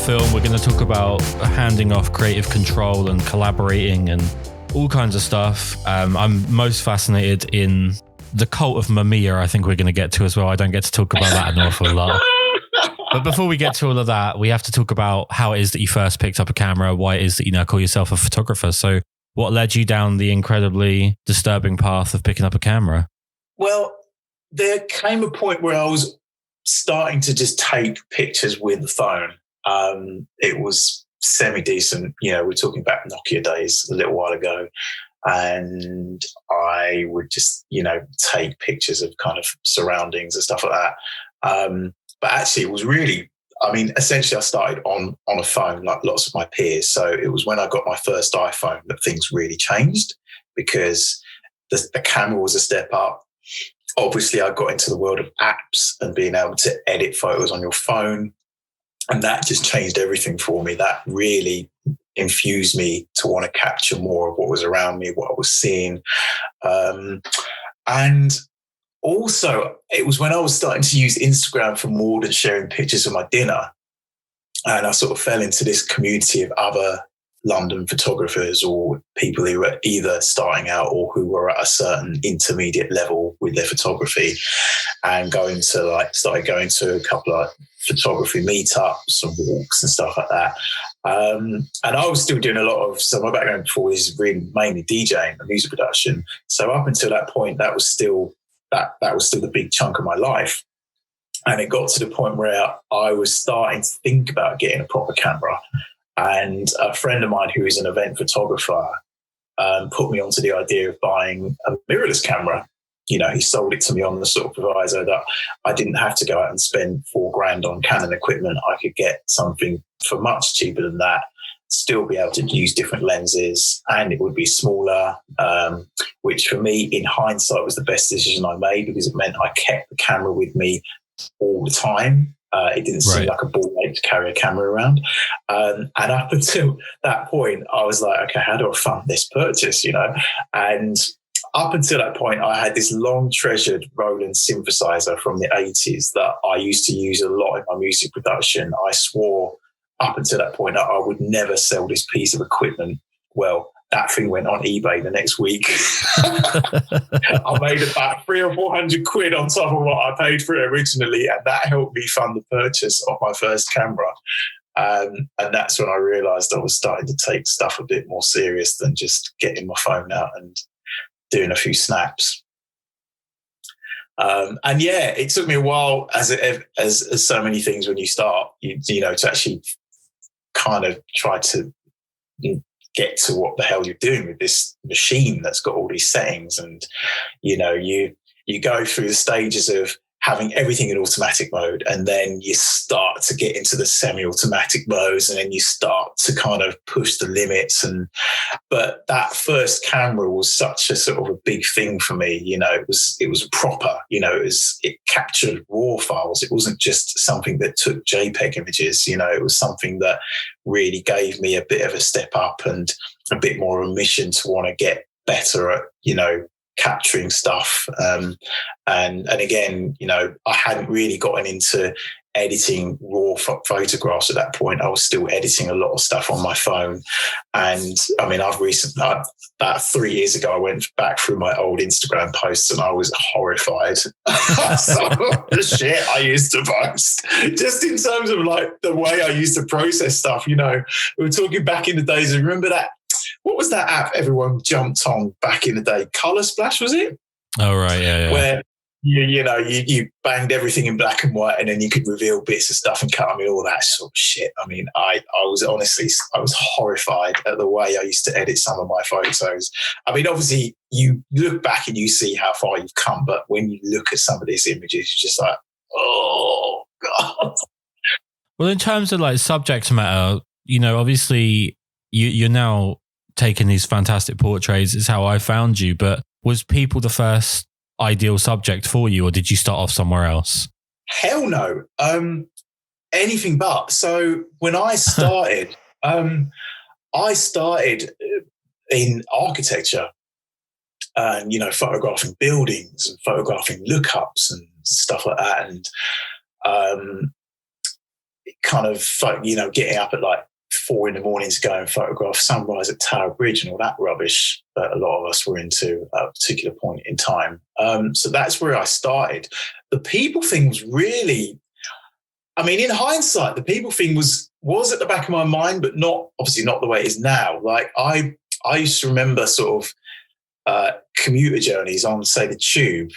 film. We're going to talk about handing off creative control and collaborating and all kinds of stuff. I'm most fascinated in the cult of Mamiya, I think we're going to get to as well. I don't get to talk about that an awful lot. But before we get to all of that, we have to talk about how it is that you first picked up a camera, why it is that you now call yourself a photographer. So what led you down the incredibly disturbing path of picking up a camera? Well, there came a point where I was starting to just take pictures with the phone. It was semi-decent. We're talking back Nokia days a little while ago. And I would just, take pictures of kind of surroundings and stuff like that. But actually, it was really, essentially I started on a phone like lots of my peers. So it was when I got my first iPhone that things really changed, because the camera was a step up. Obviously, I got into the world of apps and being able to edit photos on your phone. And that just changed everything for me. That really infused me to want to capture more of what was around me, what I was seeing. And also, it was when I was starting to use Instagram for more than sharing pictures of my dinner. And I sort of fell into this community of other London photographers or people who were either starting out or who were at a certain intermediate level with their photography, and started going to a couple of photography meetups and walks and stuff like that. And I was still doing so my background before is really mainly DJing and music production. So up until that point, that was still the big chunk of my life. And it got to the point where I was starting to think about getting a proper camera. And a friend of mine who is an event photographer put me onto the idea of buying a mirrorless camera. He sold it to me on the sort of proviso that I didn't have to go out and spend $4,000 on Canon equipment. I could get something for much cheaper than that, still be able to use different lenses, and it would be smaller, which for me, in hindsight, was the best decision I made, because it meant I kept the camera with me all the time. It didn't seem like a ball ache to carry a camera around. And up until that point, I was like, okay, how do I fund this purchase, And up until that point, I had this long treasured Roland synthesizer from the 80s that I used to use a lot in my music production. I swore up until that point that I would never sell this piece of equipment. Well, that thing went on eBay the next week. I made about 300 or 400 quid on top of what I paid for it originally, and that helped me fund the purchase of my first camera. And that's when I realised I was starting to take stuff a bit more serious than just getting my phone out and doing a few snaps. It took me a while, as so many things when you start, to actually kind of try to get to what the hell you're doing with this machine that's got all these settings. And you go through the stages of having everything in automatic mode, and then you start to get into the semi-automatic modes, and then you start to kind of push the limits. But that first camera was such a sort of a big thing for me. It was proper. It captured raw files. It wasn't just something that took JPEG images. It was something that really gave me a bit of a step up and a bit more of a mission to want to get better at capturing stuff. And again, I hadn't really gotten into editing raw photographs at that point. I was still editing a lot of stuff on my phone. And I've recently, about 3 years ago, I went back through my old Instagram posts and I was horrified. Some of the shit I used to post, just in terms of like the way I used to process stuff. We were talking back in the days, and remember that, what was that app everyone jumped on back in the day? Color Splash, was it? Oh, right, yeah. Where you banged everything in black and white, and then you could reveal bits of stuff and cut. All that sort of shit. I was horrified at the way I used to edit some of my photos. Obviously, you look back and you see how far you've come, but when you look at some of these images, you're just like, oh God. Well, in terms of like subject matter, obviously you're now taking these fantastic portraits. Is how I found you. But was people the first ideal subject for you, or did you start off somewhere else? Hell no. Anything but. So when I started, I started in architecture and, photographing buildings and photographing lookups and stuff like that. And kind of, getting up at like 4 a.m. to go and photograph sunrise at Tower Bridge and all that rubbish that a lot of us were into at a particular point in time. So that's where I started. The people thing was really, I mean, in hindsight, the people thing was at the back of my mind, but obviously not the way it is now. Like I used to remember sort of commuter journeys on, say, the tube.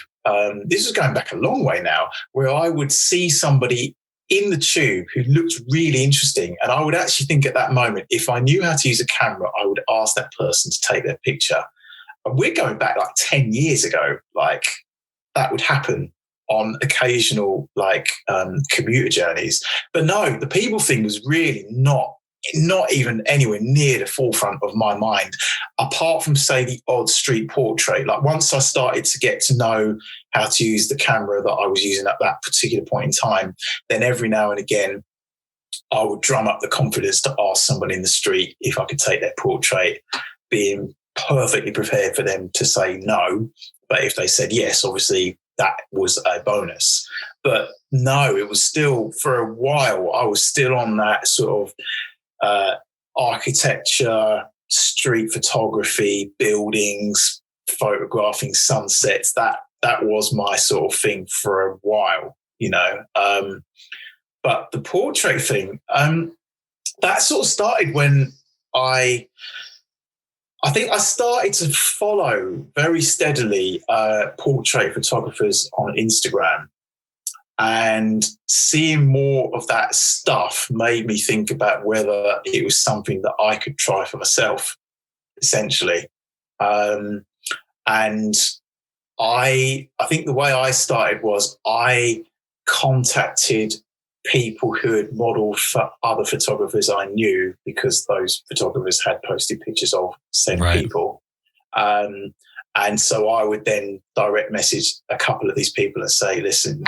This was going back a long way now, where I would see somebody in the tube who looked really interesting. And I would actually think at that moment, if I knew how to use a camera, I would ask that person to take their picture. And we're going back like 10 years ago, like that would happen on occasional like commuter journeys. But no, the people thing was really not even anywhere near the forefront of my mind, apart from, say, the odd street portrait. Like once I started to get to know how to use the camera that I was using at that particular point in time, then every now and again, I would drum up the confidence to ask someone in the street if I could take their portrait, being perfectly prepared for them to say no. But if they said yes, obviously that was a bonus. But no, it was still, for a while, I was still on that sort of architecture, street photography, buildings, photographing sunsets. That was my sort of thing for a while, but the portrait thing, that sort of started when I think I started to follow very steadily portrait photographers on Instagram. And seeing more of that stuff made me think about whether it was something that I could try for myself, essentially. And I think the way I started was I contacted people who had modeled for other photographers I knew, because those photographers had posted pictures of said people. And so I would then direct message a couple of these people and say, listen,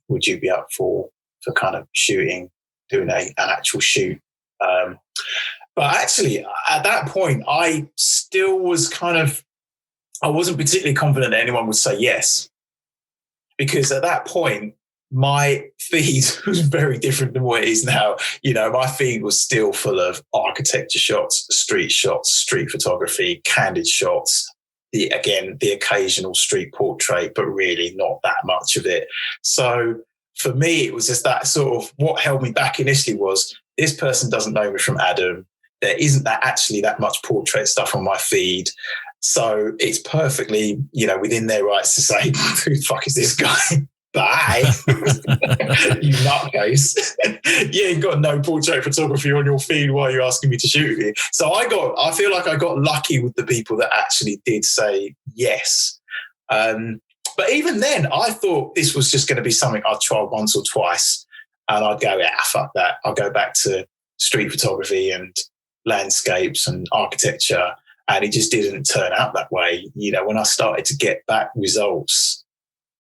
would you be up for kind of shooting, doing an actual shoot? But actually, at that point, I still was I wasn't particularly confident that anyone would say yes. Because at that point, my feed was very different than what it is now. My feed was still full of architecture shots, street photography, candid shots, the occasional street portrait, but really not that much of it. So for me, it was just that sort of, what held me back initially was, this person doesn't know me from Adam. There isn't that much portrait stuff on my feed. So it's perfectly, within their rights to say, who the fuck is this guy? Bye. You nutcase. You ain't got no portrait photography on your feed while you're asking me to shoot with you. So I feel like I got lucky with the people that actually did say yes. But even then, I thought this was just going to be something I'd try once or twice, and I'd go, fuck that. I'll go back to street photography and landscapes and architecture. And it just didn't turn out that way. When I started to get back results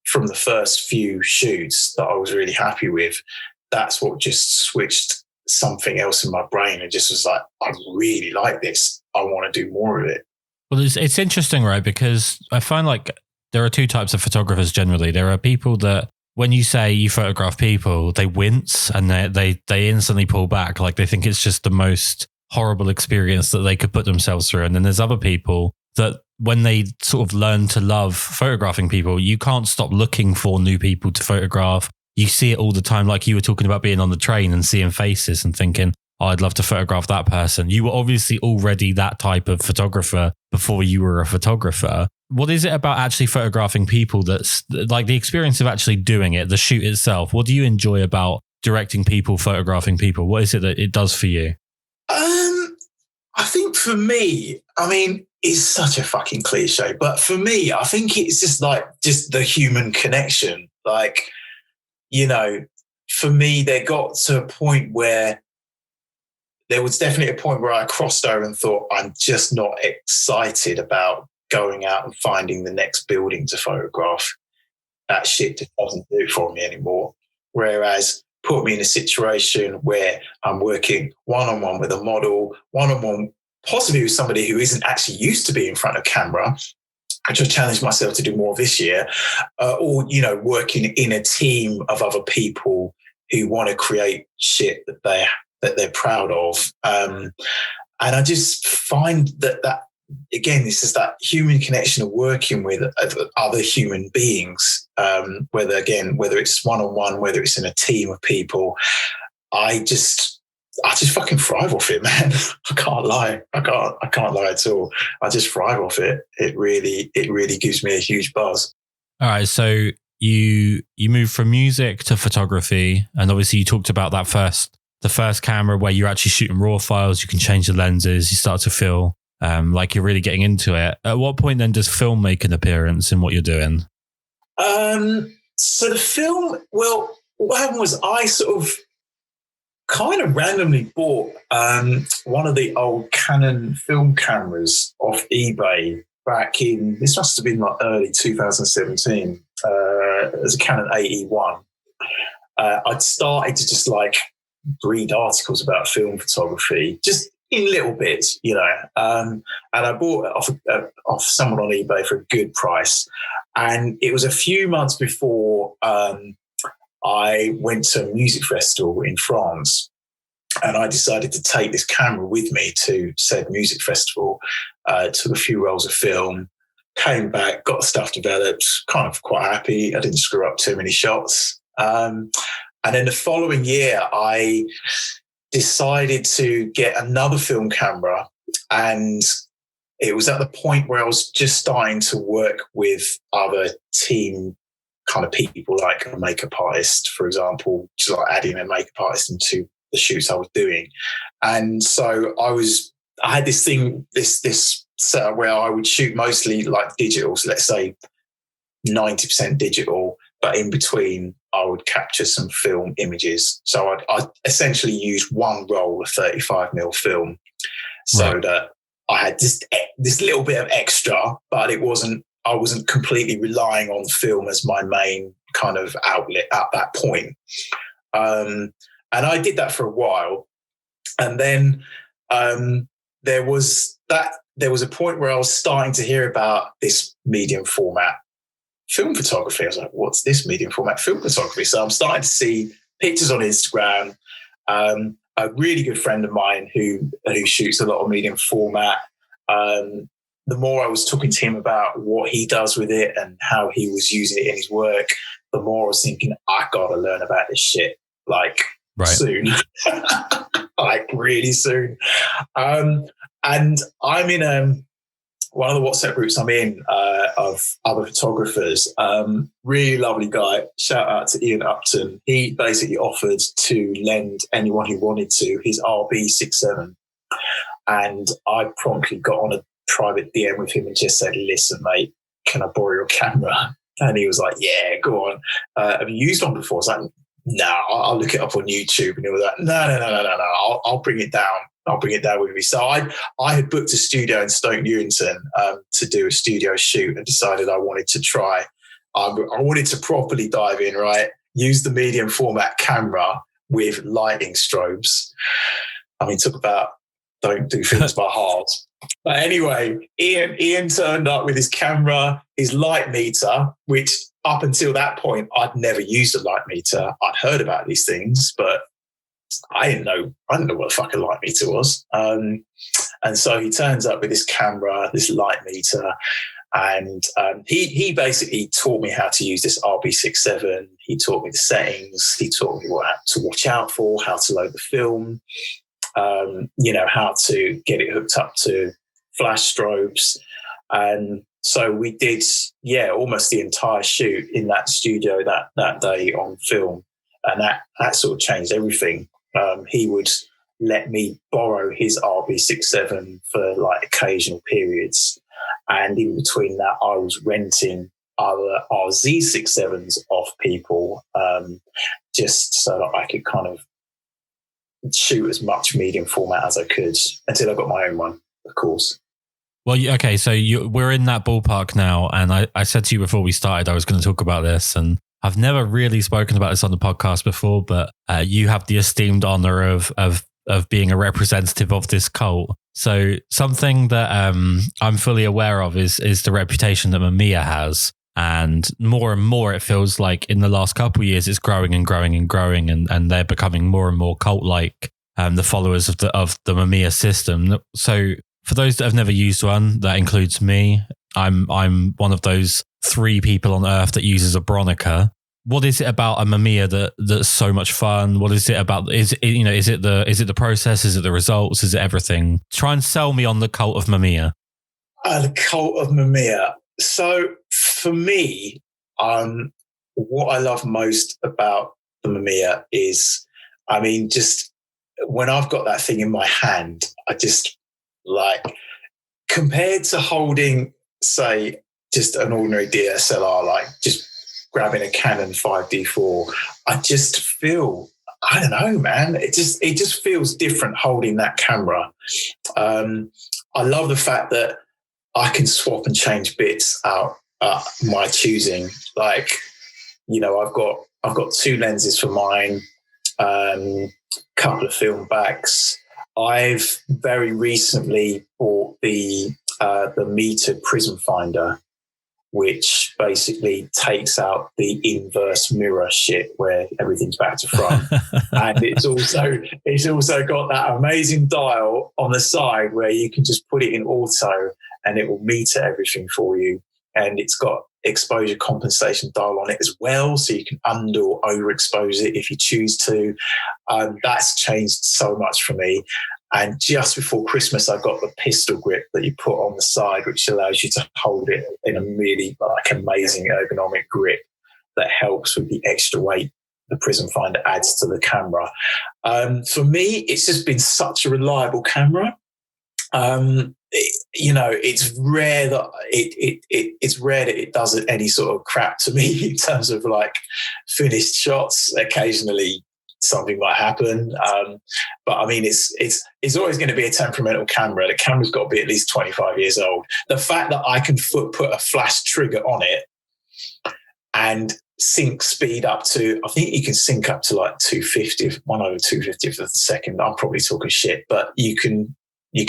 from the first few shoots that I was really happy with, that's what just switched something else in my brain and just was like, I really like this. I want to do more of it. Well, it's interesting, right? Because I find like there are two types of photographers generally. There are people that when you say you photograph people, they wince and they instantly pull back. Like they think it's just the most horrible experience that they could put themselves through. And then there's other people that when they sort of learn to love photographing people, you can't stop looking for new people to photograph. You see it all the time. Like you were talking about being on the train and seeing faces and thinking, oh, I'd love to photograph that person. You were obviously already that type of photographer before you were a photographer. What is it about actually photographing people that's like the experience of actually doing it, the shoot itself? What do you enjoy about directing people, photographing people? What is it that it does for you? I think for me, it's such a fucking cliche, but for me, I think it's just the human connection. Like, for me, there got to a point where there was definitely a point where I crossed over and thought, I'm just not excited about going out and finding the next building to photograph. That shit just doesn't do it for me anymore. Whereas put me in a situation where I'm working one-on-one with a model, one-on-one possibly with somebody who isn't actually used to be in front of camera, which I challenged myself to do more this year, or, working in a team of other people who want to create shit that they're proud of. And I just find that again, this is that human connection of working with other human beings, whether it's one-on-one, whether it's in a team of people. I just fucking thrive off it, man. I can't lie. I can't lie at all. I just thrive off it. It really gives me a huge buzz. All right. So you moved from music to photography, and obviously you talked about the first camera where you're actually shooting raw files. You can change the lenses. You start to feel like you're really getting into it. At what point then does film make an appearance in what you're doing? So the film, well, what happened was I sort of kind of randomly bought one of the old Canon film cameras off eBay back in, this must have been like early 2017. It was a Canon AE1. I'd started to just like read articles about film photography, just in little bits, you know. And I bought it off someone on eBay for a good price. And it was a few months before I went to a music festival in France, and I decided to take this camera with me to said music festival. Took a few rolls of film, came back, got the stuff developed, kind of quite happy. I didn't screw up too many shots. And then the following year, I decided to get another film camera, and it was at the point where I was just starting to work with other team kind of people, like a makeup artist, for example, just like adding a makeup artist into the shoots I was doing. And so I had this thing, this setup where I would shoot mostly like digital. So let's say 90% digital, but in between I would capture some film images. So I essentially used one roll of 35mm film, so that I had this little bit of extra, but I wasn't completely relying on film as my main kind of outlet at that point. And I did that for a while. And then there was a point where I was starting to hear about this medium format film photography. I was like, what's this medium format film photography? So I'm starting to see pictures on Instagram. A really good friend of mine who shoots a lot of medium format. The more I was talking to him about what he does with it and how he was using it in his work, the more I was thinking, I gotta learn about this shit, like soon, like really soon. And I'm in one of the WhatsApp groups I'm in of other photographers. Really lovely guy. Shout out to Ian Upton. He basically offered to lend anyone who wanted to his RB67. And I promptly got on a private DM with him and just said, listen, mate, can I borrow your camera? And he was like, yeah, go on. Have you used one before? I was like, no, I'll look it up on YouTube. And he was like, no, I'll bring it down. I'll bring it down with me. So I had booked a studio in Stoke Newington to do a studio shoot, and decided I wanted to try. I wanted to properly dive in, right? Use the medium format camera with lighting strobes. I mean, talk about don't do things by heart. But anyway, Ian turned up with his camera, his light meter, which up until that point, I'd never used a light meter. I'd heard about these things, but I didn't know what a fucking light meter was. And so he turns up with this camera, this light meter, and he basically taught me how to use this RB67. He taught me the settings. He taught me what to watch out for, how to load the film, how to get it hooked up to flash strobes. And so we did, almost the entire shoot in that studio that day on film. And that sort of changed everything. He would let me borrow his RB67 for like occasional periods. And in between that, I was renting other RZ67s off people, just so that I could kind of shoot as much medium format as I could until I got my own one, of course. Well, okay, so we're in that ballpark now. And I said to you before we started, I was going to talk about this, and I've never really spoken about this on the podcast before, but you have the esteemed honor of being a representative of this cult. So something that I'm fully aware of is the reputation that Mamiya has. And more it feels like in the last couple of years, it's growing and growing and growing, and they're becoming more and more cult-like, the followers of the Mamiya system. So for those that have never used one, that includes me. I'm one of those 3 people on Earth that uses a Bronica. What is it about a Mamiya that's so much fun? What is it about? Is it the process? Is it the results? Is it everything? Try and sell me on the cult of Mamiya. The cult of Mamiya. So for me, what I love most about the Mamiya is, just when I've got that thing in my hand, I just like, compared to holding, say, just an ordinary DSLR, like just grabbing a Canon 5D4, I just feel, I don't know, man. It just feels different holding that camera. I love the fact that I can swap and change bits out my choosing. Like, I've got 2 lenses for mine, couple of film backs. I've very recently bought the metered prism finder, which basically takes out the inverse mirror shit where everything's back to front. And it's also got that amazing dial on the side where you can just put it in auto and it will meter everything for you. And it's got exposure compensation dial on it as well, so you can under or overexpose it if you choose to. That's changed so much for me. And just before Christmas, I got the pistol grip that you put on the side, which allows you to hold it in a really amazing ergonomic grip that helps with the extra weight the prism finder adds to the camera. For me, it's just been such a reliable camera. It's rare that it's rare that it does any sort of crap to me in terms of like finished shots. Occasionally something might happen, but it's always going to be a temperamental camera. The camera's got to be at least 25 years old. The fact that I can put a flash trigger on it and sync speed up to, I think you can sync up to like 250th, 1/250th of a second. I'm probably talking shit, but you can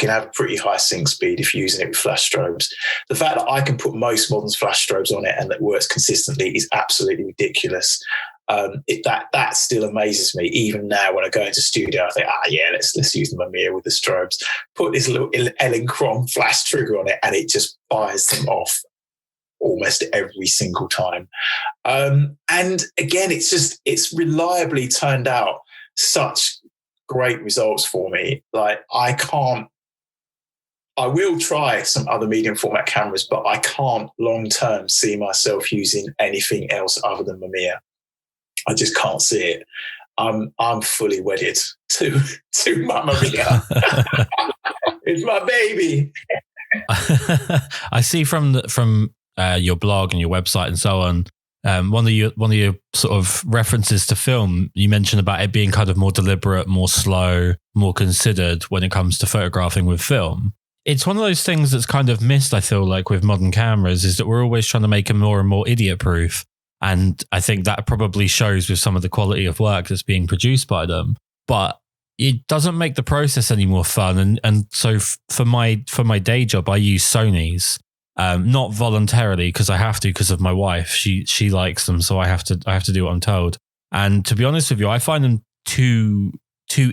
have a pretty high sync speed if you're using it with flash strobes. The fact that I can put most modern flash strobes on it and that works consistently is absolutely ridiculous. That still amazes me. Even now when I go into studio, I think, let's use the Mamiya with the strobes. Put this little Elinchrom flash trigger on it and it just fires them off almost every single time. And again, it's reliably turned out such great results for me. Like I will try some other medium format cameras, but I can't long term see myself using anything else other than Mamiya. I just can't see it. I'm fully wedded to my Mamiya. It's my baby. I see from your blog and your website and so on. One of your sort of references to film, you mentioned about it being kind of more deliberate, more slow, more considered when it comes to photographing with film. It's one of those things that's kind of missed, I feel like, with modern cameras, is that we're always trying to make them more and more idiot-proof. And I think that probably shows with some of the quality of work that's being produced by them. But it doesn't make the process any more fun. And so for my day job, I use Sonys, not voluntarily because I have to because of my wife. She likes them, so I have to do what I'm told. And to be honest with you, I find them too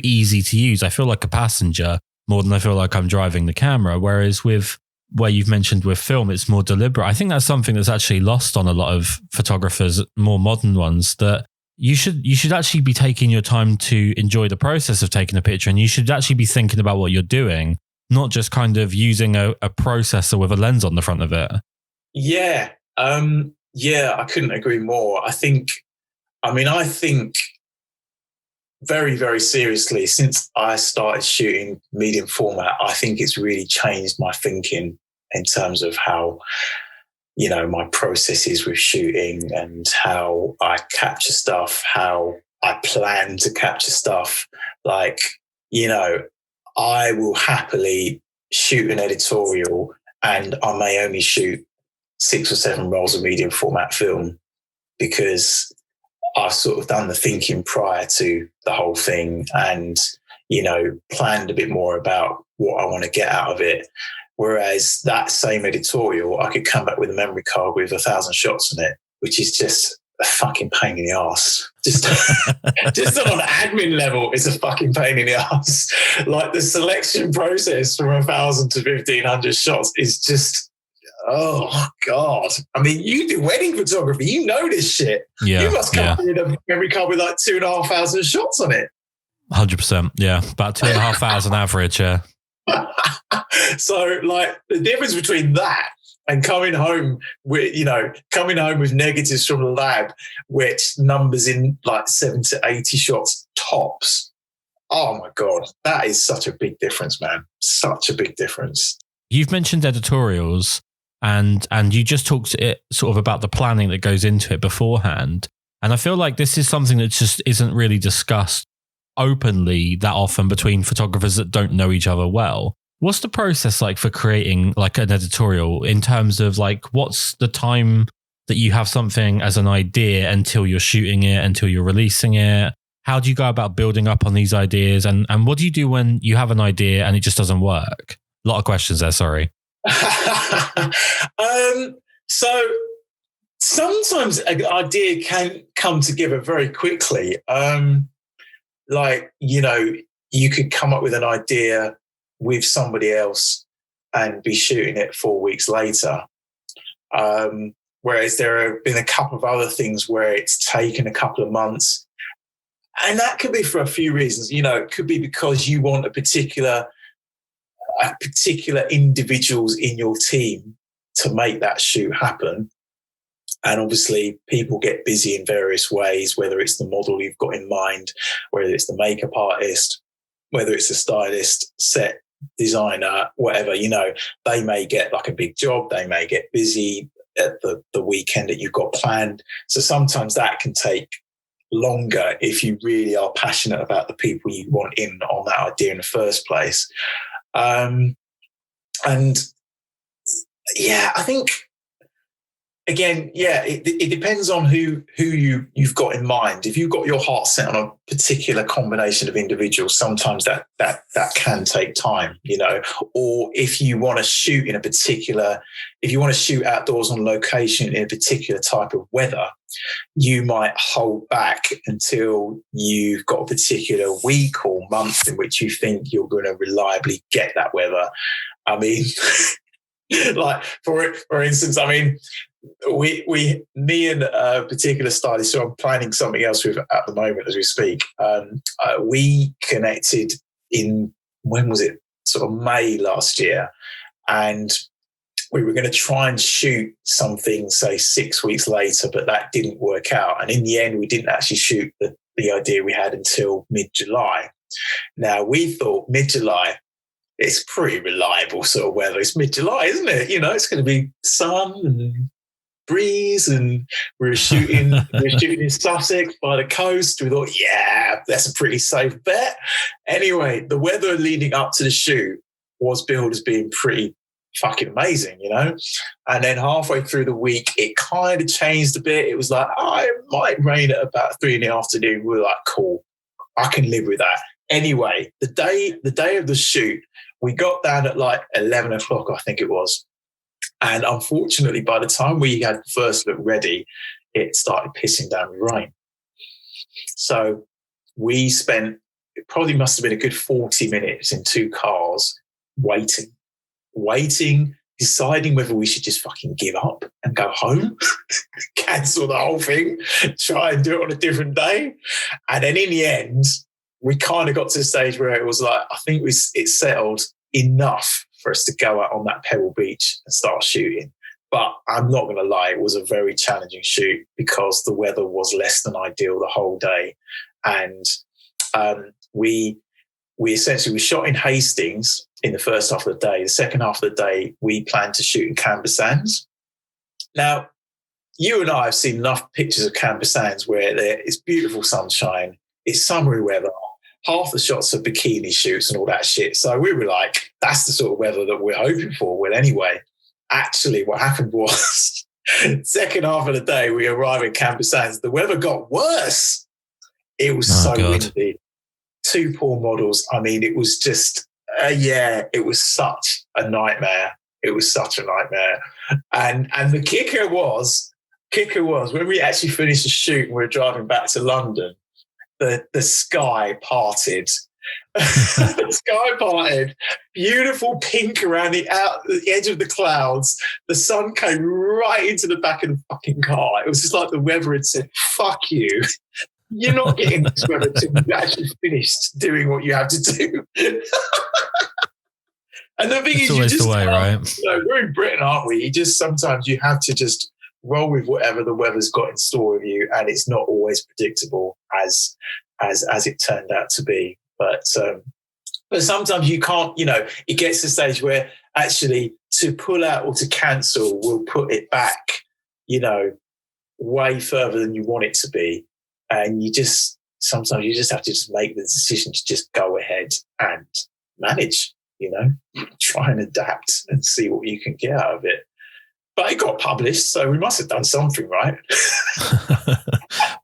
easy to use. I feel like a passenger more than I feel like I'm driving the camera. Whereas where you've mentioned with film, it's more deliberate. I think that's something that's actually lost on a lot of photographers, more modern ones, that you should actually be taking your time to enjoy the process of taking a picture, and you should actually be thinking about what you're doing, not just kind of using a processor with a lens on the front of it. Yeah. I couldn't agree more. I think very, very seriously, since I started shooting medium format, I think it's really changed my thinking in terms of how, my process is with shooting and how I capture stuff, how I plan to capture stuff. Like, I will happily shoot an editorial and I may only shoot 6 or 7 rolls of medium format film because I've sort of done the thinking prior to the whole thing and, planned a bit more about what I want to get out of it. Whereas that same editorial, I could come back with a memory card with 1,000 shots in it, which is just a fucking pain in the ass. Just on an admin level, it's a fucking pain in the ass. Like the selection process from 1,000 to 1,500 shots is just, oh God. I mean, you do wedding photography, you know this shit. Yeah, you must come with a memory card with like 2,500 shots on it. 100%. Yeah. About 2,500 average. Yeah. So like the difference between that and coming home with negatives from the lab, which numbers in like 7 to 80 shots tops. Oh my God, that is such a big difference, man. Such a big difference. You've mentioned editorials and you just talked sort of about the planning that goes into it beforehand. And I feel like this is something that just isn't really discussed openly that often between photographers that don't know each other well. What's the process like for creating like an editorial in terms of like, what's the time that you have something as an idea until you're shooting it, until you're releasing it? How do you go about building up on these ideas? And what do you do when you have an idea and it just doesn't work? A lot of questions there, sorry. So sometimes an idea can come together very quickly. You could come up with an idea with somebody else and be shooting it 4 weeks later. Whereas there have been a couple of other things where it's taken a couple of months. And that could be for a few reasons. It could be because you want a particular individuals in your team to make that shoot happen. And obviously people get busy in various ways, whether it's the model you've got in mind, whether it's the makeup artist, whether it's a stylist, set designer, whatever, they may get like a big job. They may get busy at the weekend that you've got planned. So sometimes that can take longer if you really are passionate about the people you want in on that idea in the first place. I think, again, it depends on who you've got in mind. If you've got your heart set on a particular combination of individuals, sometimes that can take time, or if you want to shoot outdoors on location in a particular type of weather, you might hold back until you've got a particular week or month in which you think you're going to reliably get that weather. I mean, like for instance, I mean, me and a particular stylist who I'm planning something else with at the moment as we speak, we connected in, when was it? Sort of May last year. And we were going to try and shoot something, say 6 weeks later, but that didn't work out. And in the end, we didn't actually shoot the idea we had until mid-July. Now, we thought mid-July, it's pretty reliable sort of weather. It's mid-July, isn't it? It's going to be sun and breeze, and we're shooting in Sussex by the coast. We thought, yeah, that's a pretty safe bet. Anyway, the weather leading up to the shoot was billed as being pretty fucking amazing, and then halfway through the week it kind of changed a bit. It was like, it might rain at about 3 in the afternoon. We were like, cool, I can live with that. Anyway, the day of the shoot, we got down at like 11 o'clock, I think it was. And unfortunately, by the time we had the first look ready, it started pissing down with rain. So we spent, it probably must have been a good 40 minutes in 2 cars waiting, deciding whether we should just fucking give up and go home, cancel the whole thing, try and do it on a different day. And then in the end, we kind of got to the stage where it was like, I think it settled enough for us to go out on that Pebble Beach and start shooting. But I'm not going to lie, it was a very challenging shoot because the weather was less than ideal the whole day. And we essentially shot in Hastings in the first half of the day. The second half of the day, we planned to shoot in Canberra Sands. Now, you and I have seen enough pictures of Canberra Sands where it's beautiful sunshine, it's summery weather, half the shots are bikini shoots and all that shit. So we were like, that's the sort of weather that we're hoping for. Well, anyway, actually what happened was second half of the day, we arrived in Canberra Sands. The weather got worse. It was windy. 2 poor models. I mean, it was just Yeah, it was such a nightmare. It was such a nightmare. And the kicker was when we actually finished the shoot and we were driving back to London, the sky parted. The sky parted, beautiful pink around the edge of the clouds. The sun came right into the back of the fucking car. It was just like the weather had said, "Fuck you. You're not getting this weather until you've actually finished doing what you have to do." And the thing is, you just right? We're in Britain, aren't we? Sometimes you have to just roll with whatever the weather's got in store with you, and it's not always predictable as it turned out to be. But sometimes you can't, it gets to the stage where actually to pull out or to cancel will put it back, way further than you want it to be. And sometimes you just have to just make the decision to just go ahead and manage, try and adapt and see what you can get out of it. But it got published, so we must have done something right.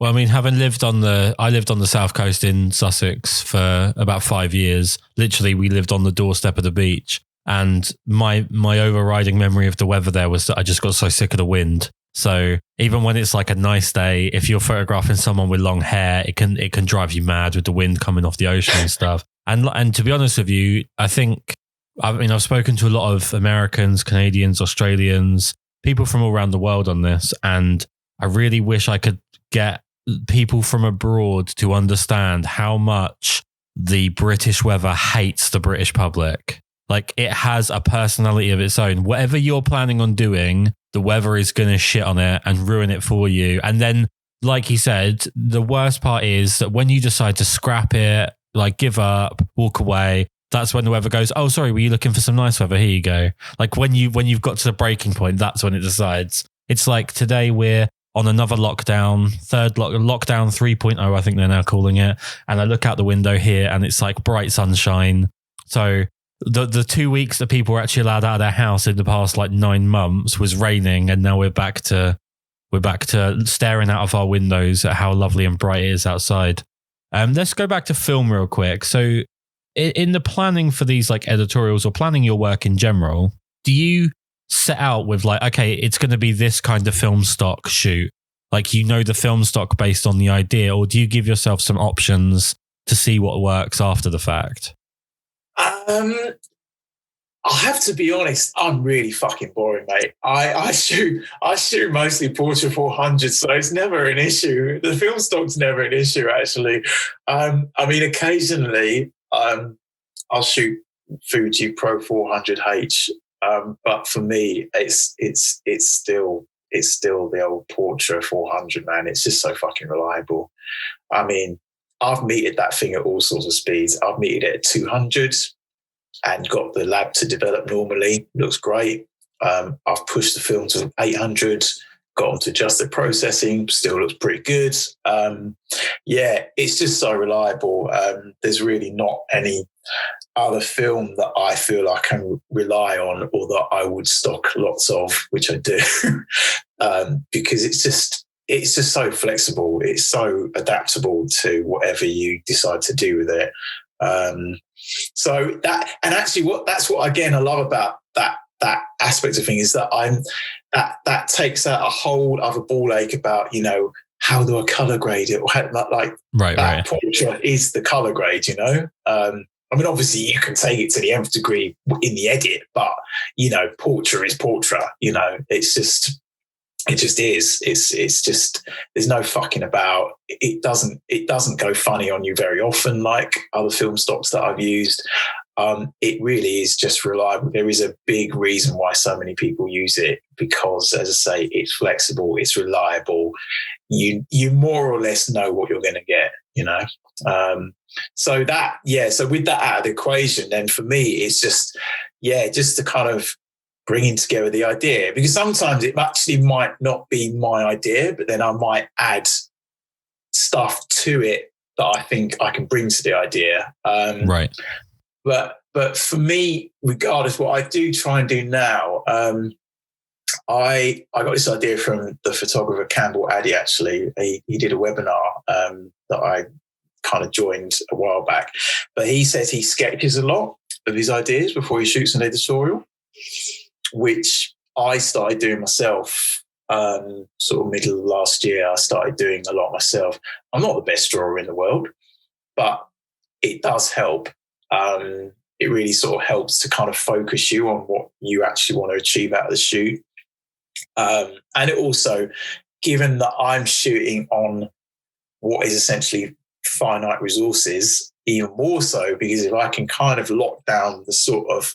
Well, I mean, I lived on the south coast in Sussex for about 5 years. Literally, we lived on the doorstep of the beach. And my overriding memory of the weather there was that I just got so sick of the wind. So even when it's like a nice day, if you're photographing someone with long hair, it can drive you mad with the wind coming off the ocean and stuff. And to be honest with you, I've spoken to a lot of Americans, Canadians, Australians, people from all around the world on this. And I really wish I could get people from abroad to understand how much the British weather hates the British public. Like, it has a personality of its own. Whatever you're planning on doing, the weather is going to shit on it and ruin it for you. And then, like he said, the worst part is that when you decide to scrap it, like give up, walk away, that's when the weather goes, "Oh, sorry, were you looking for some nice weather? Here you go." Like when you've got to the breaking point, that's when it decides. It's like today we're on another lockdown, lockdown 3.0, I think they're now calling it. And I look out the window here and it's like bright sunshine. So the 2 weeks that people were actually allowed out of their house in the past like 9 months was raining, and now we're back to staring out of our windows at how lovely and bright it is outside. Let's go back to film real quick. So in the planning for these like editorials or planning your work in general, do you set out with like, okay, it's going to be this kind of film stock shoot? Like, the film stock based on the idea, or do you give yourself some options to see what works after the fact? I have to be honest, I'm really fucking boring, mate. I shoot mostly Portra 400, so it's never an issue. The film stock's never an issue, actually. Occasionally I'll shoot Fuji Pro 400H, but for me, it's still the old Portra 400, man. It's just so fucking reliable. I mean, I've metered that thing at all sorts of speeds. I've metered it at 200 and got the lab to develop normally. Looks great. I've pushed the film to 800, got onto adjusted processing, still looks pretty good. It's just so reliable. There's really not any other film that I feel I can rely on or that I would stock lots of, which I do, because it's just so flexible. It's so adaptable to whatever you decide to do with it. So that, and actually that's what again I love about that aspect of things, is that that takes out a whole other ball ache about, how do I color grade it? Right. Portrait is the color grade, obviously you can take it to the nth degree in the edit, but Portrait is Portrait. It just is. It's just, there's no fucking about. It doesn't go funny on you very often like other film stocks that I've used. It really is just reliable. There is a big reason why so many people use it, because, as I say, it's flexible, it's reliable. You more or less know what you're going to get, So with that out of the equation, then for me, it's just to kind of bringing together the idea, because sometimes it actually might not be my idea, but then I might add stuff to it that I think I can bring to the idea. Right. But for me, regardless, what I do try and do now, I got this idea from the photographer Campbell Addy, actually. He did a webinar that I kind of joined a while back. But he says he sketches a lot. of his ideas before he shoots an editorial, which I started doing myself. Sort of middle of last year, I started doing a lot myself. I'm not the best drawer in the world, but it does help. It really sort of helps to kind of focus you on what you actually want to achieve out of the shoot. And it also, given that I'm shooting on what is essentially finite resources, even more so, because if I can kind of lock down the sort of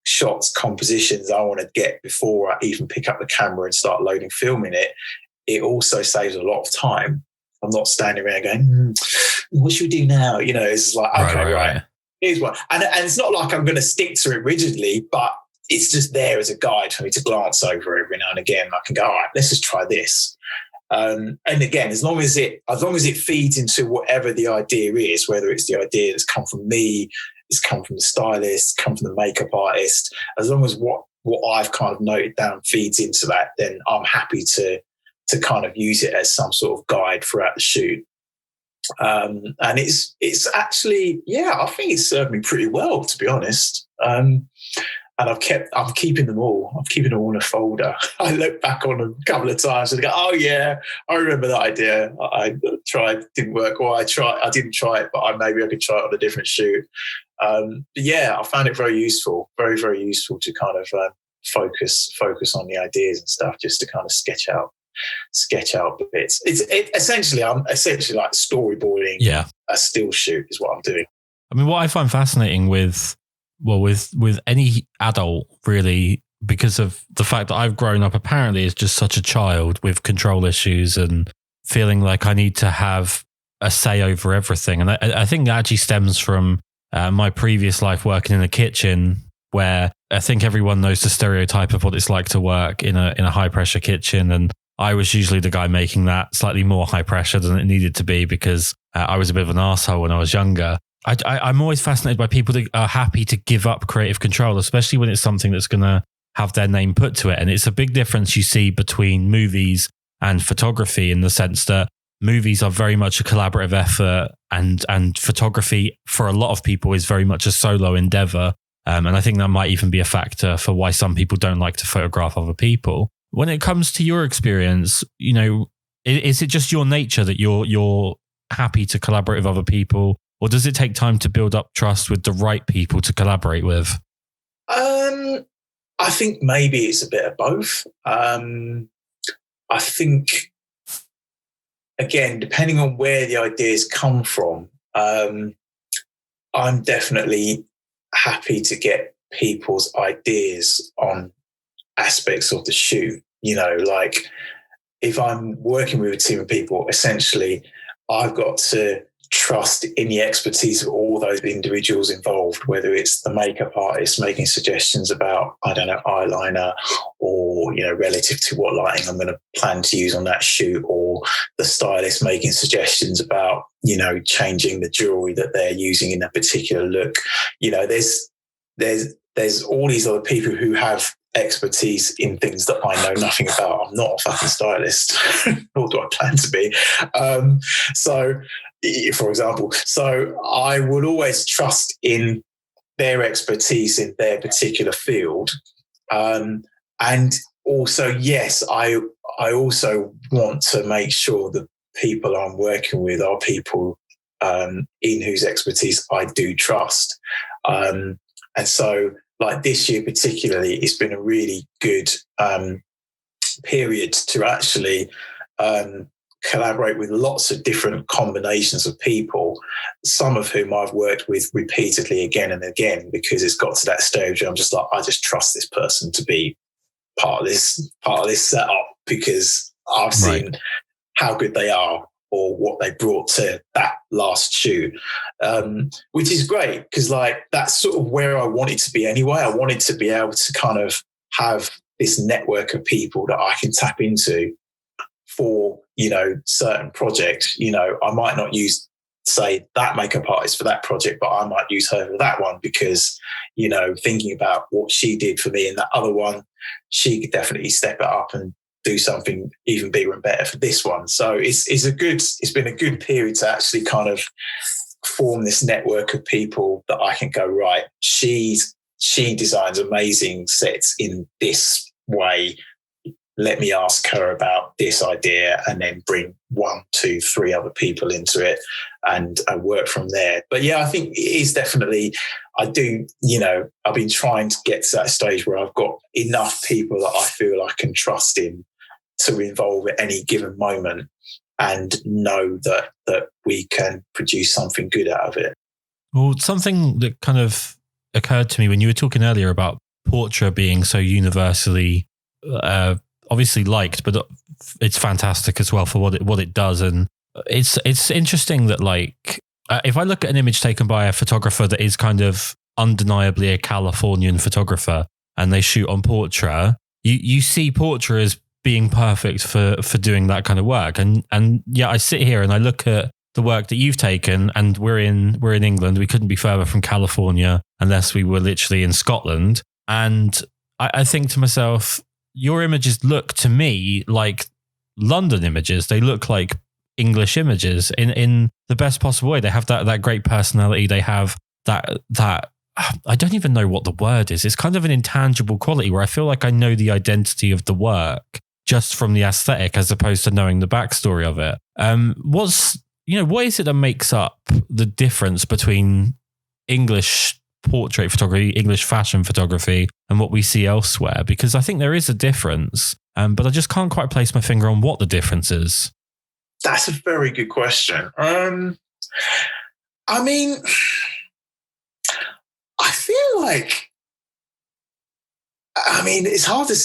shots, compositions I want to get before I even pick up the camera and start loading film in it, it also saves a lot of time. I'm not standing around going, what should we do now? You know, it's like, okay, right. Here's one. And it's not like I'm going to stick to it rigidly, but it's just there as a guide for me to glance over every now and again. I can go, all right, let's just try this. And again, as long as it feeds into whatever the idea is, whether it's the idea that's come from me, it's come from the stylist, come from the makeup artist, as long as what I've kind of noted down feeds into that, then I'm happy to kind of use it as some sort of guide throughout the shoot. And it's actually, I think it's served me pretty well, to be honest. And I'm keeping them all. I'm keeping them all in a folder. I look back on them a couple of times and go, oh yeah, I remember that idea. I tried, didn't work. Or I didn't try it, but maybe I could try it on a different shoot. But yeah, I found it very useful, very, very useful to kind of focus on the ideas and stuff, just to kind of sketch out bits. I'm essentially like storyboarding a still shoot is what I'm doing. I mean, what I find fascinating with any adult, really, because of the fact that I've grown up apparently as just such a child with control issues and feeling like I need to have a say over everything. And I think that actually stems from my previous life working in a kitchen, where I think everyone knows the stereotype of what it's like to work in a high pressure kitchen. And I was usually the guy making that slightly more high pressure than it needed to be, because I was a bit of an arsehole when I was younger. I'm always fascinated by people that are happy to give up creative control, especially when it's something that's going to have their name put to it. And it's a big difference you see between movies and photography, in the sense that movies are very much a collaborative effort, and photography for a lot of people is very much a solo endeavor. And I think that might even be a factor for why some people don't like to photograph other people. When it comes to your experience, you know, is it just your nature that you're happy to collaborate with other people? Or does it take time to build up trust with the right people to collaborate with? I think maybe it's a bit of both. I think, again, depending on where the ideas come from, I'm definitely happy to get people's ideas on aspects of the shoot. You know, like if I'm working with a team of people, essentially I've got to trust in the expertise of all those individuals involved, whether it's the makeup artist making suggestions about, I don't know, eyeliner, or, you know, relative to what lighting I'm going to plan to use on that shoot, or the stylist making suggestions about, you know, changing the jewelry that they're using in that particular look. You know, there's all these other people who have expertise in things that I know nothing about. I'm not a fucking stylist, nor do I plan to be. So, for example, I will always trust in their expertise in their particular field. And also, yes, I also want to make sure that people I'm working with are people in whose expertise I do trust. And so, like this year particularly, it's been a really good period to actually collaborate with lots of different combinations of people, some of whom I've worked with repeatedly again and again, because it's got to that stage where I'm just like, I just trust this person to be part of this setup, because I've seen how good they are or what they brought to that last shoot, which is great, because like that's sort of where I wanted to be anyway. I wanted to be able to kind of have this network of people that I can tap into for, you know, certain projects. You know, I might not use, say, that makeup artist for that project, but I might use her for that one because, you know, thinking about what she did for me in that other one, she could definitely step it up and do something even bigger and better for this one. So it's been a good period to actually kind of form this network of people that I can go, right, she designs amazing sets in this way. Let me ask her about this idea, and then bring 1, 2, 3 other people into it and work from there. But yeah, I think it is definitely, I've been trying to get to that stage where I've got enough people that I feel I can trust in to involve at any given moment and know that we can produce something good out of it. Well, something that kind of occurred to me when you were talking earlier about portrait being so universally obviously liked, but it's fantastic as well for what it does. And it's interesting that if I look at an image taken by a photographer that is kind of undeniably a Californian photographer and they shoot on portrait, you see portrait as being perfect for doing that kind of work. And yeah, I sit here and I look at the work that you've taken, and we're in England. We couldn't be further from California unless we were literally in Scotland. And I think to myself, your images look to me like London images. They look like English images in the best possible way. They have that great personality. They have that I don't even know what the word is. It's kind of an intangible quality where I feel like I know the identity of the work just from the aesthetic as opposed to knowing the backstory of it. What is it that makes up the difference between English portrait photography, English fashion photography, and what we see elsewhere? Because I think there is a difference, but I just can't quite place my finger on what the difference is. That's a very good question. I feel like, it's hard to,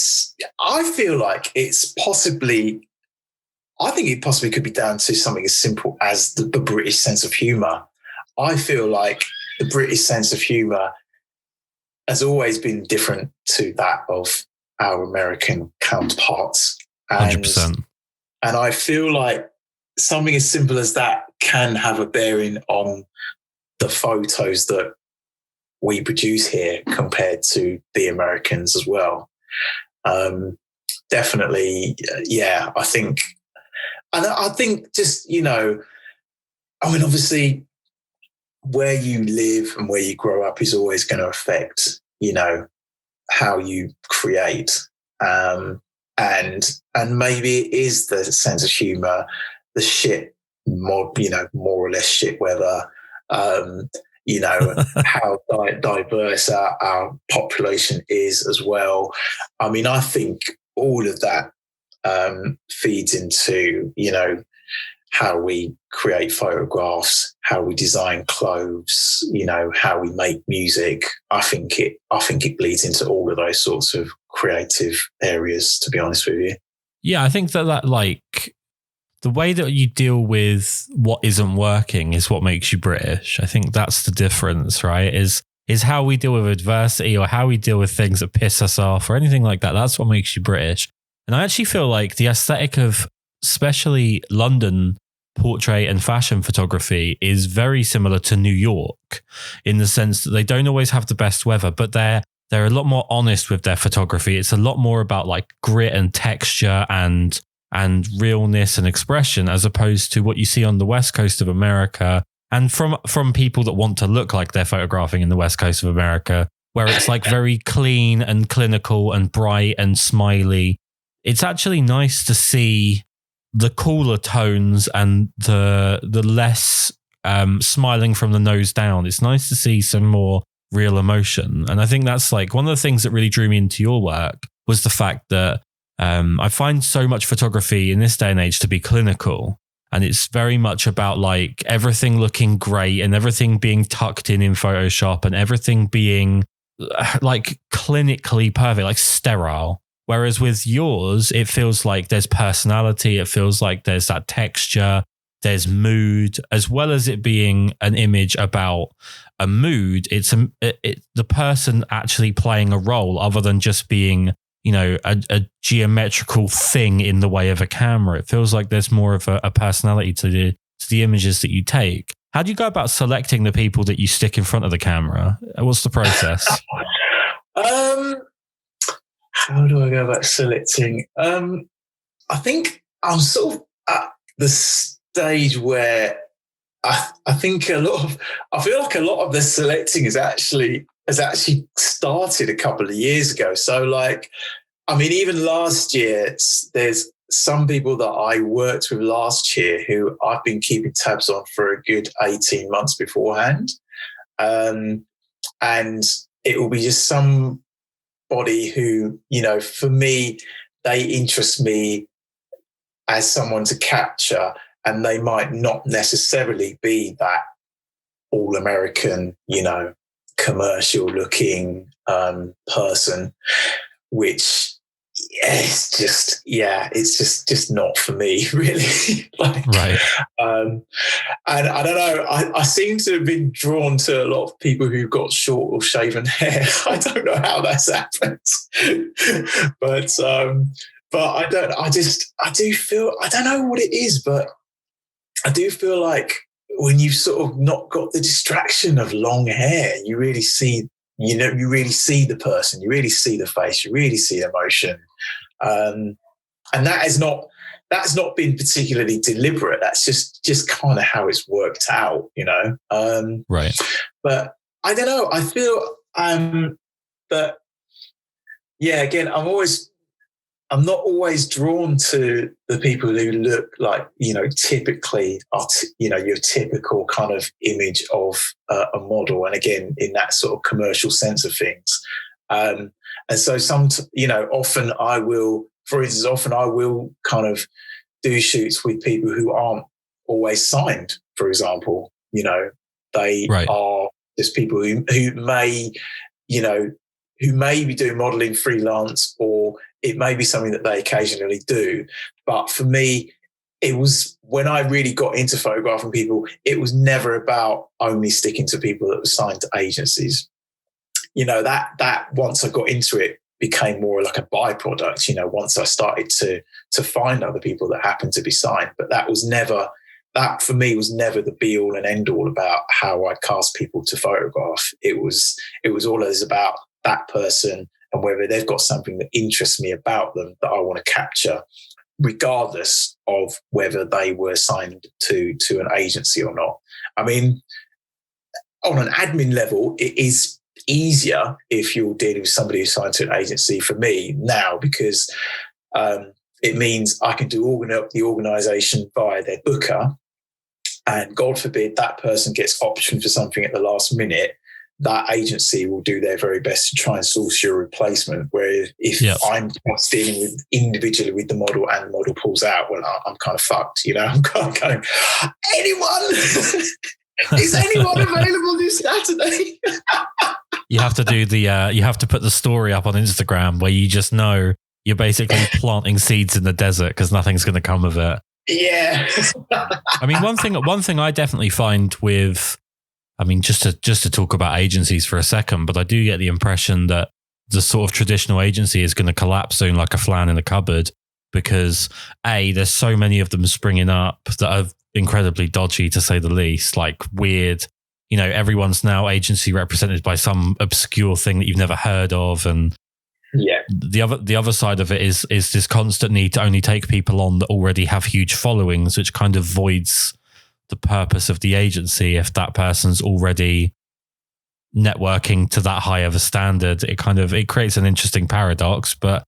I feel like I think it possibly could be down to something as simple as the British sense of humour. I feel like the British sense of humour has always been different to that of our American counterparts. 100%. And I feel like something as simple as that can have a bearing on the photos that we produce here compared to the Americans as well. Definitely, yeah, I think just, obviously where you live and where you grow up is always going to affect, how you create. And maybe it is the sense of humor, the shit, more or less shit weather, how diverse our population is as well. I think all of that feeds into, how we create photographs, how we design clothes, how we make music. I think it bleeds into all of those sorts of creative areas, to be honest with you. Yeah, I think that the way that you deal with what isn't working is what makes you British. I think that's the difference, right? Is how we deal with adversity or how we deal with things that piss us off or anything like that. That's what makes you British. And I actually feel like the aesthetic of especially London portrait and fashion photography is very similar to New York in the sense that they don't always have the best weather, but they're a lot more honest with their photography. It's a lot more about grit and texture and realness and expression, as opposed to what you see on the West Coast of America and from people that want to look like they're photographing in the West Coast of America, where it's very clean and clinical and bright and smiley. It's actually nice to see the cooler tones and the less smiling from the nose down. It's nice to see some more real emotion. And I think that's one of the things that really drew me into your work was the fact that I find so much photography in this day and age to be clinical. And it's very much about everything looking great and everything being tucked in Photoshop and everything being clinically perfect, sterile. Whereas with yours, it feels like there's personality. It feels like there's that texture, there's mood, as well as it being an image about a mood. It's the person actually playing a role other than just being, a geometrical thing in the way of a camera. It feels like there's more of a personality to the images that you take. How do you go about selecting the people that you stick in front of the camera? What's the process? How do I go about selecting? I think I'm sort of at the stage where I think I feel like a lot of the selecting has actually started a couple of years ago. So like, I mean, even last year, there's some people that I worked with last year who I've been keeping tabs on for a good 18 months beforehand. And it will be just somebody who, you know, for me, they interest me as someone to capture, and they might not necessarily be that all-American, you know, commercial looking person, which it's just not for me, really. Like, Right. And I don't know, I seem to have been drawn to a lot of people who've got short or shaven hair. I don't know how that's happened. But I do feel, I don't know what it is, but I do feel like when you've sort of not got the distraction of long hair, you really see, you know, you really see the person, you really see the face, you really see emotion. And that's not been particularly deliberate. That's just kind of how it's worked out, you know? Right. But I don't know. I feel that, yeah, again, I'm not always drawn to the people who look like, you know, typically, you know, your typical kind of image of a model. And again, in that sort of commercial sense of things. And so you know, often I will kind of do shoots with people who aren't always signed, for example. You know, they are just people who may, you know, who may be doing modeling freelance, or it may be something that they occasionally do. But for me, it was, when I really got into photographing people, it was never about only sticking to people that were signed to agencies. You know, that once I got into it became more like a byproduct, you know, once I started to find other people that happened to be signed. But that for me was never the be all and end all about how I cast people to photograph. It was always about that person and whether they've got something that interests me about them that I want to capture, regardless of whether they were signed to an agency or not. I mean, on an admin level, it is easier if you're dealing with somebody who's signed to an agency for me now, because it means I can do the organisation via their booker, and God forbid that person gets optioned for something at the last minute, that agency will do their very best to try and source your replacement. Where if I'm dealing with individually with the model and the model pulls out, well, I'm kind of fucked, you know. I'm kind of going, anyone? Is anyone available this Saturday? You have to do you have to put the story up on Instagram where you just know you're basically planting seeds in the desert because nothing's going to come of it. Yeah. I mean, one thing I definitely find with, I mean, just to talk about agencies for a second, but I do get the impression that the sort of traditional agency is going to collapse soon like a flan in a cupboard, because there's so many of them springing up that are incredibly dodgy, to say the least, like weird, you know, everyone's now agency represented by some obscure thing that you've never heard of. And the other side of it is this constant need to only take people on that already have huge followings, which kind of voids the purpose of the agency. If that person's already networking to that high of a standard, it creates an interesting paradox. But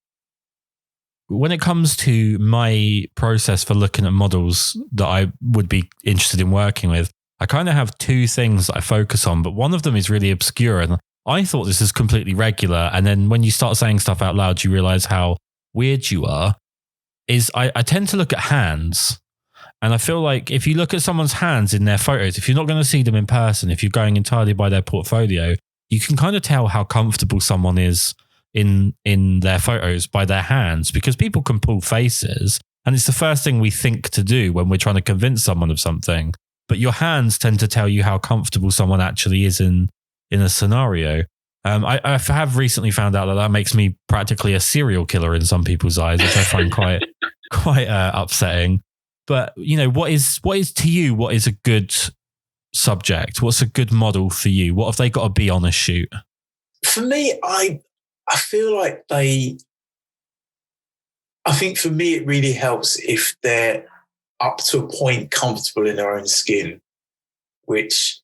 when it comes to my process for looking at models that I would be interested in working with, I kind of have two things that I focus on, but one of them is really obscure. And I thought this is completely regular. And then when you start saying stuff out loud, you realize how weird you are. I tend to look at hands. And I feel like if you look at someone's hands in their photos, if you're not going to see them in person, if you're going entirely by their portfolio, you can kind of tell how comfortable someone is in their photos by their hands, because people can pull faces. And it's the first thing we think to do when we're trying to convince someone of something. But your hands tend to tell you how comfortable someone actually is in a scenario. I have recently found out that makes me practically a serial killer in some people's eyes, which I find quite upsetting. But, you know, what is to you, what is a good subject? What's a good model for you? What have they got to be on a shoot? For me, I feel like I think for me, it really helps if they're up to a point comfortable in their own skin. which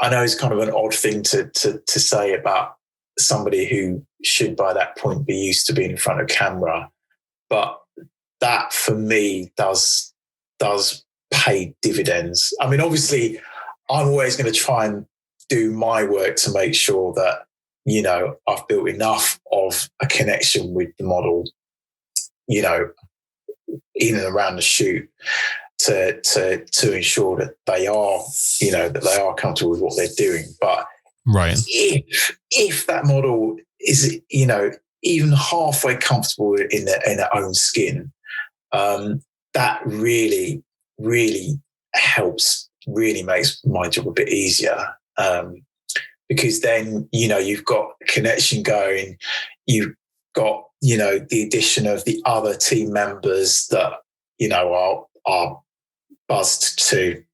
I know is kind of an odd thing to say about somebody who should by that point be used to being in front of camera. But that for me does pay dividends. I mean, obviously, I'm always going to try and do my work to make sure that, you know, I've built enough of a connection with the model, you know, in and around the shoot to ensure that they are, you know, that they are comfortable with what they're doing. But right, if that model is, you know, even halfway comfortable in their own skin, that really, really helps, really makes my job a bit easier. Because then, you know, you've got a connection going, you've got, you know, the addition of the other team members that, you know, are buzzed to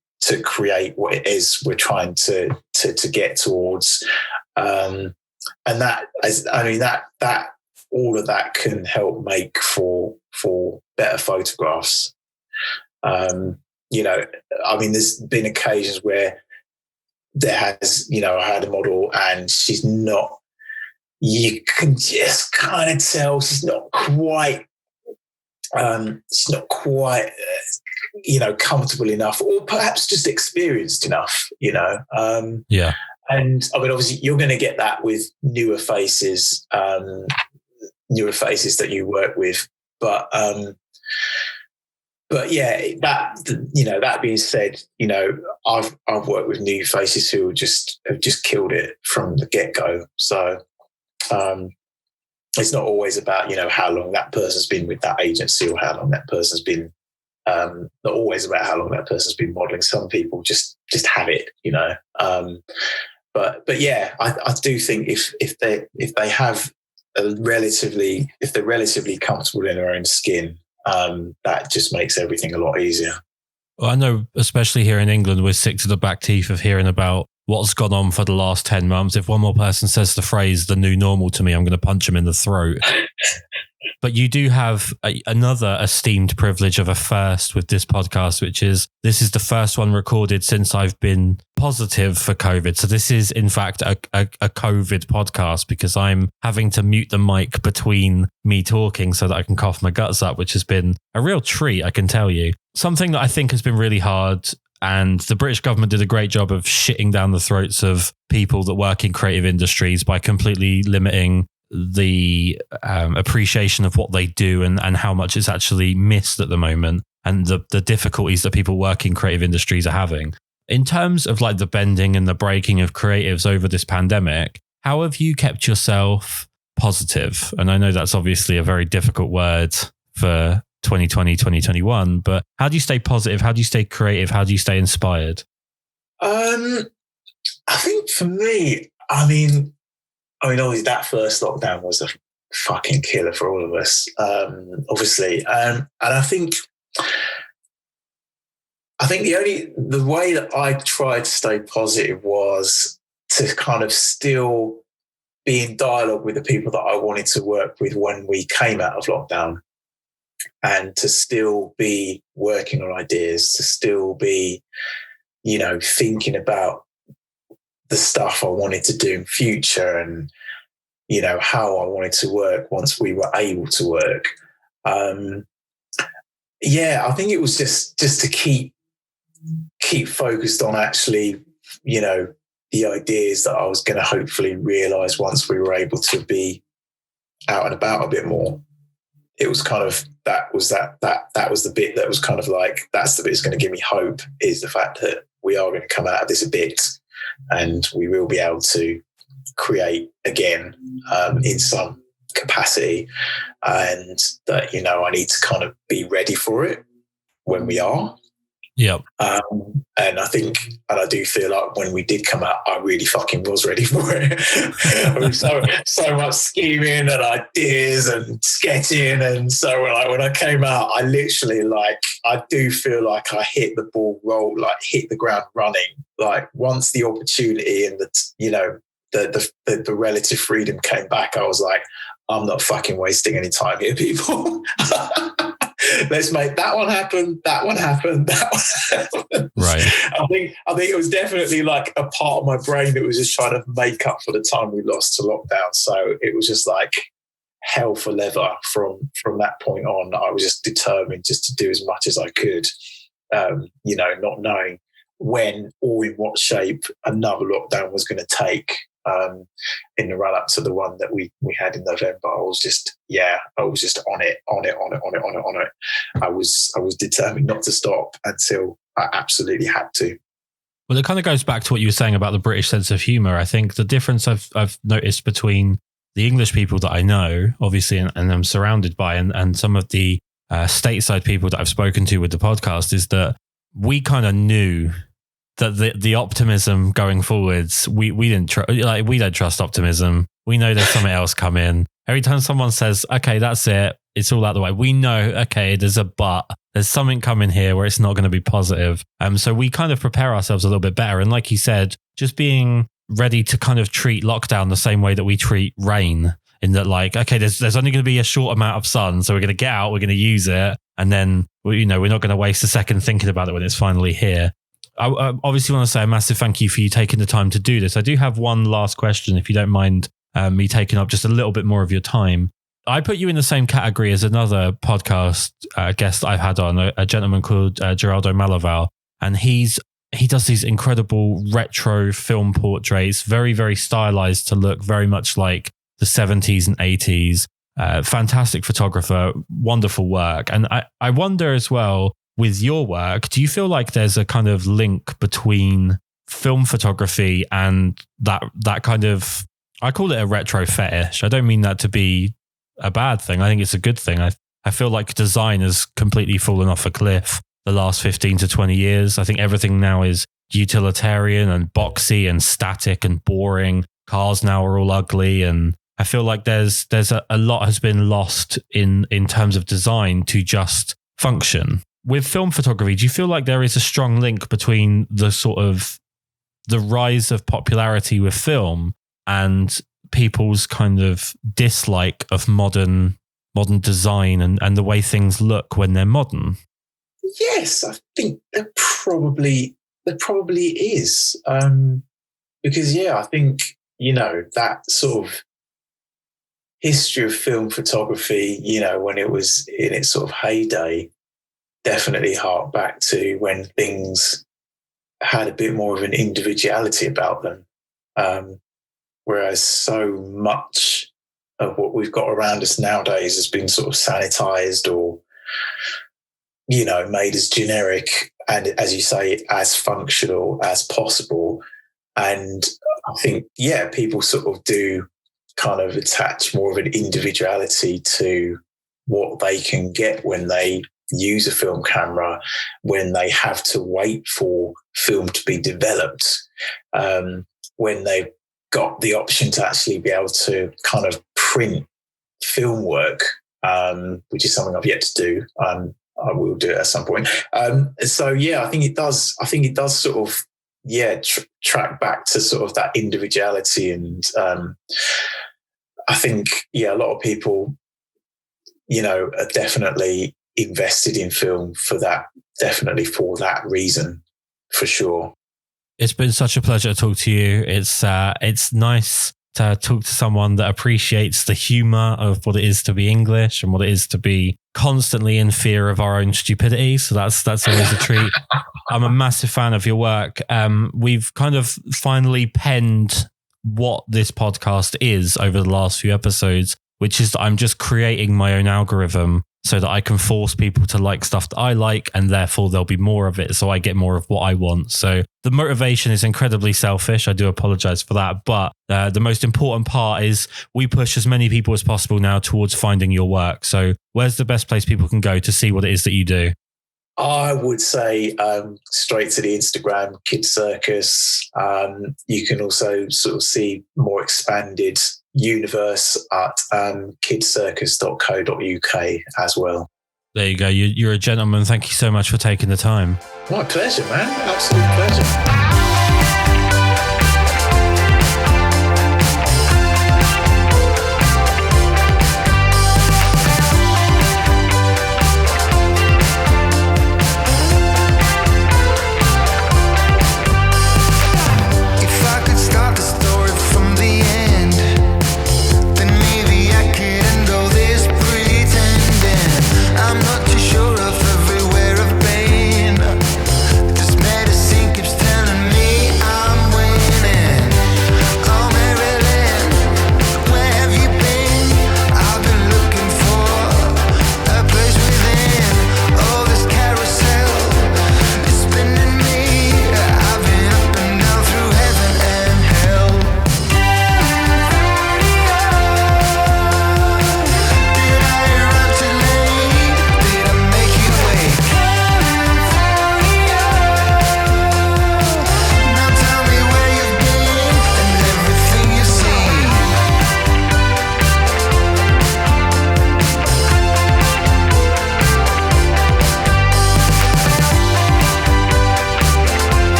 create what it is we're trying to get towards. And that, I mean, that all of that can help make for better photographs. You know, I mean, there's been occasions where there has, you know, I had a model and she's not, you can just kind of tell she's not quite, you know, comfortable enough, or perhaps just experienced enough, you know. Yeah. And I mean, obviously, you're going to get that with newer faces that you work with, but yeah, that, you know, that being said, you know, I've worked with new faces who have just killed it from the get-go. So it's not always about, you know, how long that person's been with that agency or how long that person's been, not always about how long that person's been modeling. Some people just have it, you know. But yeah, I do think if they have if they're relatively comfortable in their own skin, that just makes everything a lot easier. Well, I know, especially here in England, we're sick to the back teeth of hearing about what's gone on for the last 10 months. If one more person says the phrase "the new normal" to me, I'm going to punch him in the throat. But you do have another esteemed privilege of a first with this podcast, which is this is the first one recorded since I've been positive for COVID. So this is, in fact, a COVID podcast because I'm having to mute the mic between me talking so that I can cough my guts up, which has been a real treat, I can tell you. Something that I think has been really hard, and the British government did a great job of shitting down the throats of people that work in creative industries by completely limiting the appreciation of what they do and how much it's actually missed at the moment, and the difficulties that people working in creative industries are having. In terms of like the bending and the breaking of creatives over this pandemic, how have you kept yourself positive? And I know that's obviously a very difficult word for 2020, 2021, but how do you stay positive? How do you stay creative? How do you stay inspired? I think for me, I mean, obviously that first lockdown was a fucking killer for all of us, obviously. And I think the way that I tried to stay positive was to kind of still be in dialogue with the people that I wanted to work with when we came out of lockdown, and to still be working on ideas, to still be, you know, thinking about the stuff I wanted to do in future and, you know, how I wanted to work once we were able to work. Yeah, I think it was just to keep focused on actually, you know, the ideas that I was going to hopefully realize once we were able to be out and about a bit more. It was kind of, that was the bit that was kind of like, that's the bit that's going to give me hope, is the fact that we are going to come out of this a bit and we will be able to create again in some capacity, and that, you know, I need to kind of be ready for it when we are. Yep. And I do feel like when we did come out, I really fucking was ready for it. so much scheming and ideas and sketching, and so like when I came out, I literally, like, I do feel like I hit the ground running. Like once the opportunity and the, you know, the relative freedom came back, I was like, I'm not fucking wasting any time here, people. let's make that one happen, that one happen, that one happen. Right. I think it was definitely like a part of my brain that was just trying to make up for the time we lost to lockdown. So it was just like hell for leather from that point on. I was just determined just to do as much as I could, not knowing when or in what shape another lockdown was going to take. In the run up to the one that we had in November, I was just on it. I was determined not to stop until I absolutely had to. Well, it kind of goes back to what you were saying about the British sense of humor. I think the difference I've noticed between the English people that I know, obviously, and I'm surrounded by, and some of the stateside people that I've spoken to with the podcast, is that we kind of knew that the optimism going forwards, we don't trust optimism. We know there's something else coming. Every time someone says, okay, that's it, it's all out the way, we know, okay, there's a but. There's something coming here where it's not going to be positive. So we kind of prepare ourselves a little bit better. And like you said, just being ready to kind of treat lockdown the same way that we treat rain, in that, like, okay, there's only going to be a short amount of sun, so we're going to get out, we're going to use it, and then we're not going to waste a second thinking about it when it's finally here. I obviously want to say a massive thank you for you taking the time to do this. I do have one last question, if you don't mind me taking up just a little bit more of your time. I put you in the same category as another podcast guest I've had on, a gentleman called Geraldo Malaval, and he does these incredible retro film portraits, very, very stylized to look very much like the 70s and 80s. Fantastic photographer, wonderful work. And I wonder as well, with your work, do you feel like there's a kind of link between film photography and that kind of, I call it a retro fetish. I don't mean that to be a bad thing. I think it's a good thing. I feel like design has completely fallen off a cliff the last 15 to 20 years. I think everything now is utilitarian and boxy and static and boring. Cars now are all ugly, and I feel like there's a lot has been lost in terms of design to just function. With film photography, do you feel like there is a strong link between the sort of the rise of popularity with film and people's kind of dislike of modern design and the way things look when they're modern? Yes, I think there probably is. Because I think, that sort of history of film photography, when it was in its sort of heyday, definitely hark back to when things had a bit more of an individuality about them. Whereas so much of what we've got around us nowadays has been sort of sanitized or, made as generic and, as you say, as functional as possible. And I think, people sort of do kind of attach more of an individuality to what they can get when they use a film camera, when they have to wait for film to be developed, when they've got the option to actually be able to kind of print film work, which is something I've yet to do. I will do it at some point. I think it does. I think it does sort of, track back to sort of that individuality. And I think, a lot of people, are definitely invested in film for that reason, for sure. It's been such a pleasure to talk to you. It's nice to talk to someone that appreciates the humor of what it is to be English and what it is to be constantly in fear of our own stupidity. So that's always a treat. I'm a massive fan of your work. We've kind of finally penned what this podcast is over the last few episodes, which is that I'm just creating my own algorithm so that I can force people to like stuff that I like, and therefore there'll be more of it, so I get more of what I want. So the motivation is incredibly selfish. I do apologize for that. But the most important part is we push as many people as possible now towards finding your work. So where's the best place people can go to see what it is that you do? I would say straight to the Instagram, Kids Circus. You can also sort of see more expanded universe at kidscircus.co.uk as well. There you go. You're a gentleman. Thank you so much for taking the time. My pleasure, man. Absolute pleasure.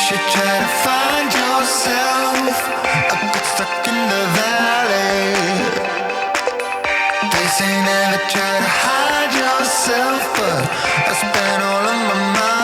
should try to find yourself. I get stuck in the valley. They say never try to hide yourself, but I spent all of my mind